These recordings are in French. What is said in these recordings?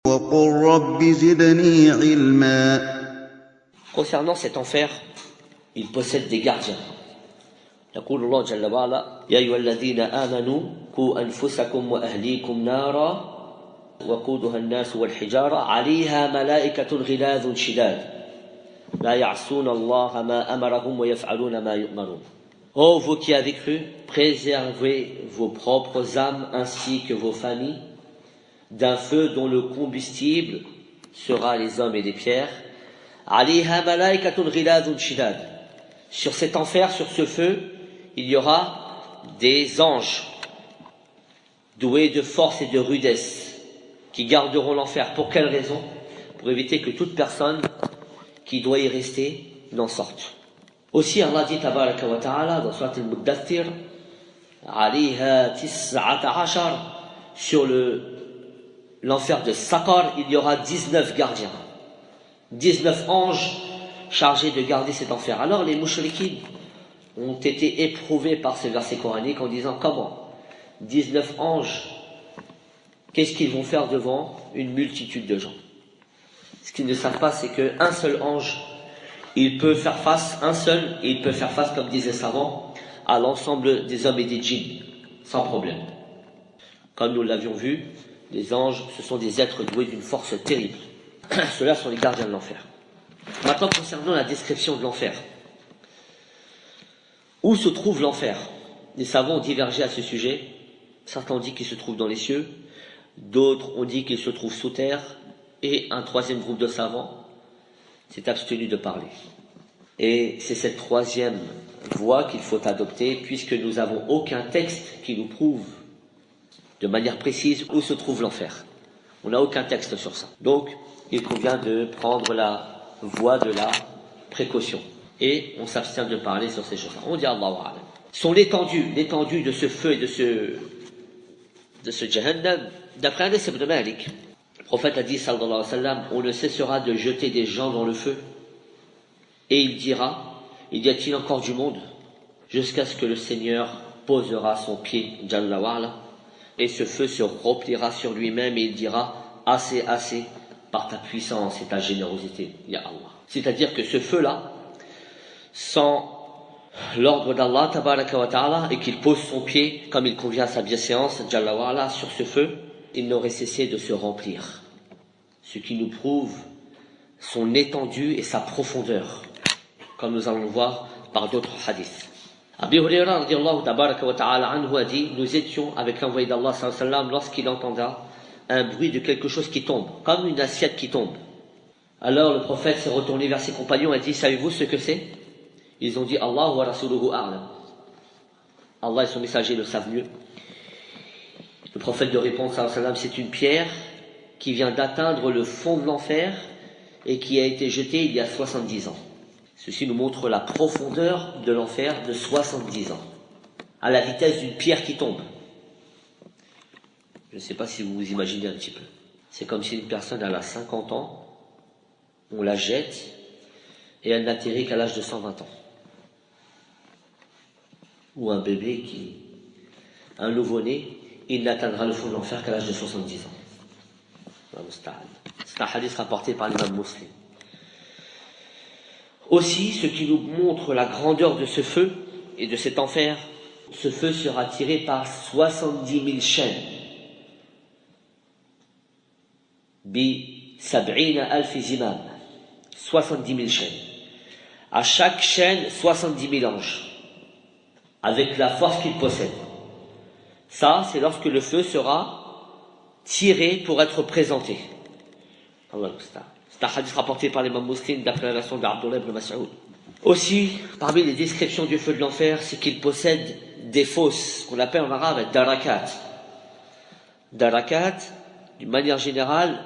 وقل رب زدني علما. Concernant cet enfer, il possède des gardiens. يقول الله جل وعلا يا أيها الذين آمنوا قوا أنفسكم وأهليكم نارا وقودها الناس والحجارة عليها ملائكة غلاظ شداد لا يعصون الله ما أمرهم ويفعلون ما يؤمرون. Ô vous qui avez cru, préservez vos propres âmes ainsi que vos familles d'un feu dont le combustible sera les hommes et les pierres. عليها ملائكة غلاظ شداد. Sur cet enfer, sur ce feu, il y aura des anges doués de force et de rudesse qui garderont l'enfer. Pour quelle raison? Pour éviter que toute personne qui doit y rester n'en sorte. Aussi Allah dit tabaraka wa ta'ala dans Surat al-Muddathir عليها 19 sur l'enfer de Saqar, il y aura 19 gardiens, 19 anges chargés de garder cet enfer. Alors les mouchriquines ont été éprouvés par ce verset coranique en disant comment 19 anges, qu'est-ce qu'ils vont faire devant une multitude de gens? Ce qu'ils ne savent pas, c'est qu'un seul ange, il peut faire face, un seul, et il peut faire face, comme disent les savants, à l'ensemble des hommes et des djinns, sans problème. Comme nous l'avions vu, les anges, ce sont des êtres doués d'une force terrible. Ceux-là sont les gardiens de l'enfer. Maintenant, concernant la description de l'enfer. Où se trouve l'enfer? Les savants ont divergé à ce sujet. Certains ont dit qu'il se trouve dans les cieux, d'autres ont dit qu'il se trouve sous terre, et un troisième groupe de savants s'est abstenu de parler. Et c'est cette troisième voie qu'il faut adopter, puisque nous n'avons aucun texte qui nous prouve de manière précise où se trouve l'enfer. On n'a aucun texte sur ça. Donc, il convient de prendre la voie de la précaution. Et on s'abstient de parler sur ces choses-là. On dit Allahu A'lam. Son l'étendue de ce feu et de ce Jahannam, d'après Anas ibn Malik, le prophète a dit, sallallahu alayhi wa sallam, on ne cessera de jeter des gens dans le feu. Et il dira, y a-t-il encore du monde? Jusqu'à ce que le Seigneur posera son pied, Jalla wa'ala, et ce feu se repliera sur lui-même et il dira, assez, assez, par ta puissance et ta générosité, ya Allah. C'est-à-dire que ce feu-là, sans l'ordre d'Allah, tabaraka wa ta'ala, et qu'il pose son pied, comme il convient à sa bienséance, Jalla wa'ala, sur ce feu, il n'aurait cessé de se remplir. Ce qui nous prouve son étendue et sa profondeur, comme nous allons le voir par d'autres hadiths. Abi Hurayra radiyallahu tabaraka wa ta'ala anhu a dit, nous étions avec l'envoyé d'Allah sallallahu alayhi wa sallam lorsqu'il entenda un bruit de quelque chose qui tombe, comme une assiette qui tombe. Alors le prophète s'est retourné vers ses compagnons et a dit, savez-vous ce que c'est? Ils ont dit, Allah wa rasuluhu a'lam. Allah et son messager le savent mieux. Le prophète de répondre, sallallahu alayhi wa sallam, c'est une pierre qui vient d'atteindre le fond de l'enfer et qui a été jetée il y a 70 ans. Ceci nous montre la profondeur de l'enfer de 70 ans, à la vitesse d'une pierre qui tombe. Je ne sais pas si vous vous imaginez un petit peu. C'est comme si une personne elle a 50 ans, on la jette et elle n'atterrit qu'à l'âge de 120 ans. Ou un bébé un nouveau-né, il n'atteindra le fond de l'enfer qu'à l'âge de 70 ans. C'est un hadith rapporté par l'imam Muslim. Aussi, ce qui nous montre la grandeur de ce feu et de cet enfer, ce feu sera tiré par 70 000 chaînes. Bi sab'ina alf zimam. 70 000 chaînes. À chaque chaîne, 70 000 anges. Avec la force qu'ils possèdent. Ça, c'est lorsque le feu sera tiré pour être présenté. C'est un hadith rapporté par l'imam Muslim d'après la version d'Abdullah ibn Mas'ud. Aussi, parmi les descriptions du feu de l'enfer, c'est qu'il possède des fosses, qu'on appelle en arabe darakat. Darakat, d'une manière générale,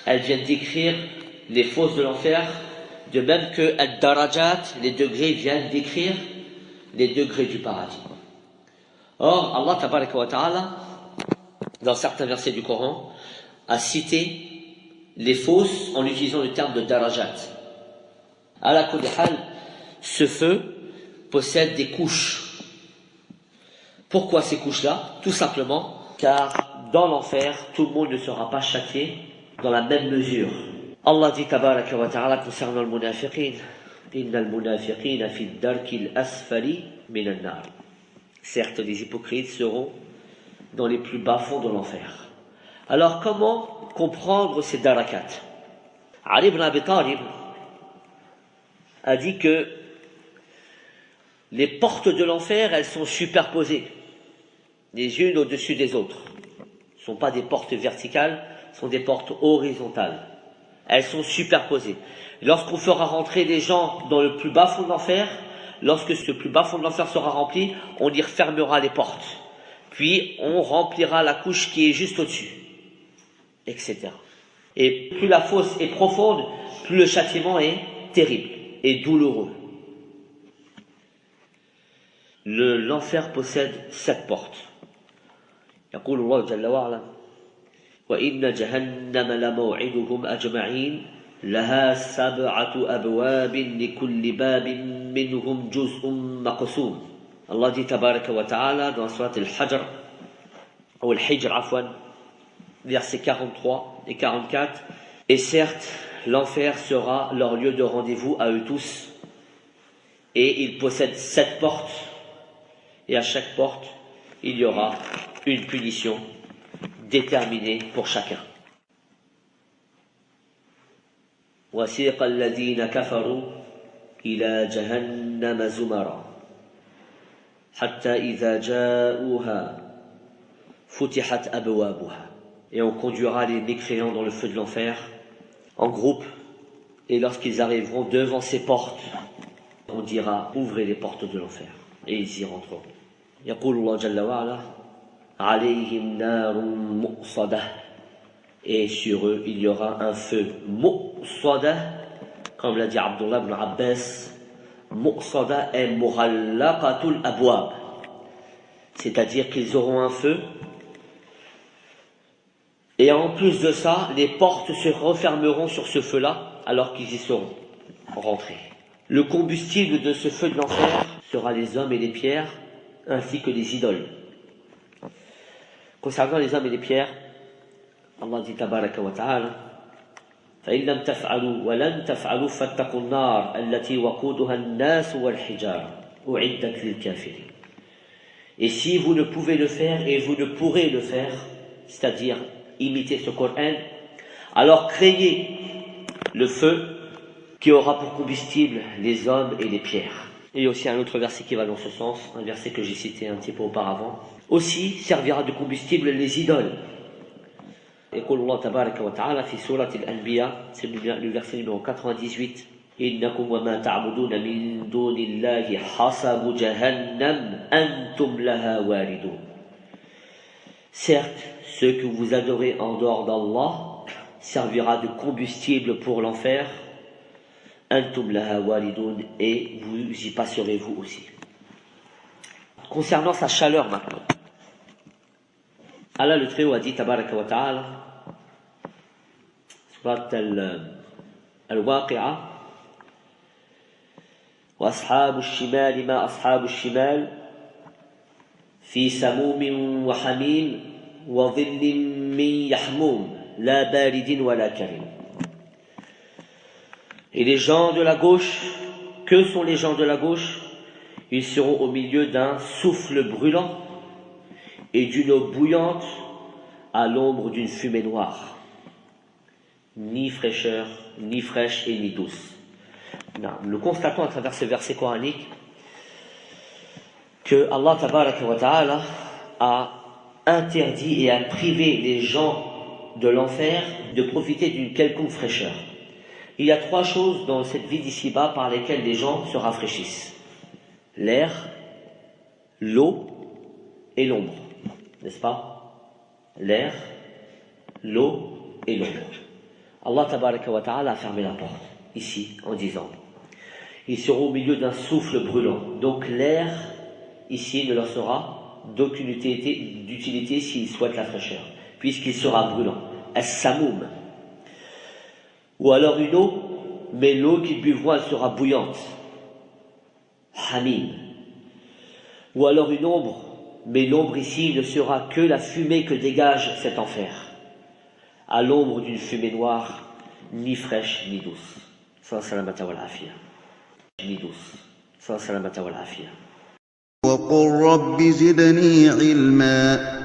elles viennent décrire les fosses de l'enfer, de même que ad-darajat, les degrés, viennent décrire les degrés du paradis. Or, Allah tabaraka wa ta'ala, dans certains versets du Coran, a cité les fosses en utilisant le terme de darajat. Ala kulli hal, ce feu possède des couches. Pourquoi ces couches-là? Tout simplement car dans l'enfer, tout le monde ne sera pas châtié dans la même mesure. Allah dit tabaraka wa ta'ala concernant le munafiqin, innal munafiqina fi ad-darkil asfali minan nar. Certes, les hypocrites seront dans les plus bas fonds de l'enfer. Alors comment comprendre ces darakats? Ali ibn Abi Talib a dit que les portes de l'enfer, elles sont superposées, les unes au-dessus des autres. Ce ne sont pas des portes verticales, ce sont des portes horizontales. Elles sont superposées. Lorsqu'on fera rentrer les gens dans le plus bas fond de l'enfer, lorsque ce plus bas fond de l'enfer sera rempli, on y refermera les portes. Puis on remplira la couche qui est juste au-dessus, etc. Et plus la fosse est profonde, plus le châtiment est terrible et douloureux. L'enfer possède 7 portes. يقول الله جل وعلا وإن جهنم لموعدهم أجمعين لها 7 أبواب لكل باب منهم جزء مقسوم. Allah dit tabaraka wa ta'ala dans la sourate Al-Hajr ou Al-Hijr afwan, versets 43 et 44, et certes l'enfer sera leur lieu de rendez-vous à eux tous, et il possède 7 portes, et à chaque porte il y aura une punition déterminée pour chacun. وَسِيقَ الَّذِينَ كَفَرُوا إِلَى جَهَنَّمَ زُمَرًا حَتَّى إِذَا جَاءُوهَا فُتِحَتْ أَبْوَابُهَا. Et on conduira les mécréants dans le feu de l'enfer en groupe, et lorsqu'ils arriveront devant ces portes, on dira ouvrez les portes de l'enfer, et ils y rentreront. يقول الله جل وعلا عليهم نار مؤصدة. Et sur eux il y aura un feu mu'sada, comme l'a dit Abdullah ibn Abbas. Mu'sada est mughallaqatul abwab, c'est-à-dire qu'ils auront un feu, et en plus de ça les portes se refermeront sur ce feu-là alors qu'ils y seront rentrés. Le combustible de ce feu de l'enfer sera les hommes et les pierres ainsi que les idoles. Concernant les hommes et les pierres, Allah dit tabaraka wa ta'ala فَإِن لَمْ تَفْعَلُوا وَلَنْ تَفْعَلُوا فَاتَّقُوا النَّارَ الَّتِي وَقُودُهَا النَّاسُ وَالْحِجَارَةُ أُعِدَّتْ لِلْكَافِرِينَ. Et si vous ne pouvez le faire, et vous ne pourrez le faire, c'est-à-dire imiter ce Coran, alors craignez le feu qui aura pour combustible les hommes et les pierres. Et aussi un autre verset qui va dans ce sens, un verset que j'ai cité un petit peu auparavant. Aussi servira de combustible les idoles. يقول الله تبارك وتعالى في سورة الأنبياء, c'est le verset numéro 98, إنكم وما تعبدون من دون الله حصب جهنم أنتم لها واردون. Certes, ce que vous adorez en dehors d'Allah servira de combustible pour l'enfer. Antum laha walidoun, et vous y passerez vous aussi. Concernant sa chaleur maintenant, Allah le Très-Haut a dit tabaraka wa ta'ala, surat al-Waqi'a, wa ashabu al-shimal ma ashabu al-shimal fi samum wa hamim wa dhillin min yahmum la baridin wa la karim. Et les gens de la gauche, que sont les gens de la gauche? Ils seront au milieu d'un souffle brûlant et d'une eau bouillante à l'ombre d'une fumée noire. Ni fraîcheur, ni fraîche et ni douce. Non, nous constatons à travers ce verset coranique que Allah tabaraka wa ta'ala a interdit et a privé les gens de l'enfer de profiter d'une quelconque fraîcheur. Il y a 3 choses dans cette vie d'ici-bas par lesquelles les gens se rafraîchissent: l'air, l'eau et l'ombre, n'est-ce pas? L'air, l'eau et l'ombre. Allah tabaraka wa ta'ala a fermé la porte ici en disant ils seront au milieu d'un souffle brûlant. Donc l'air ici ne leur sera d'aucune d'utilité s'ils souhaitent la fraîcheur, puisqu'il sera brûlant. As-samoum. Ou alors une eau, mais l'eau qu'ils buvront, elle sera bouillante. Hamim. Ou alors une ombre, mais l'ombre ici ne sera que la fumée que dégage cet enfer. à l'ombre d'une fumée noire, ni fraîche ni douce. Salamata wal afia. Ni douce. Salamata wal afia. وقل رب زدني علما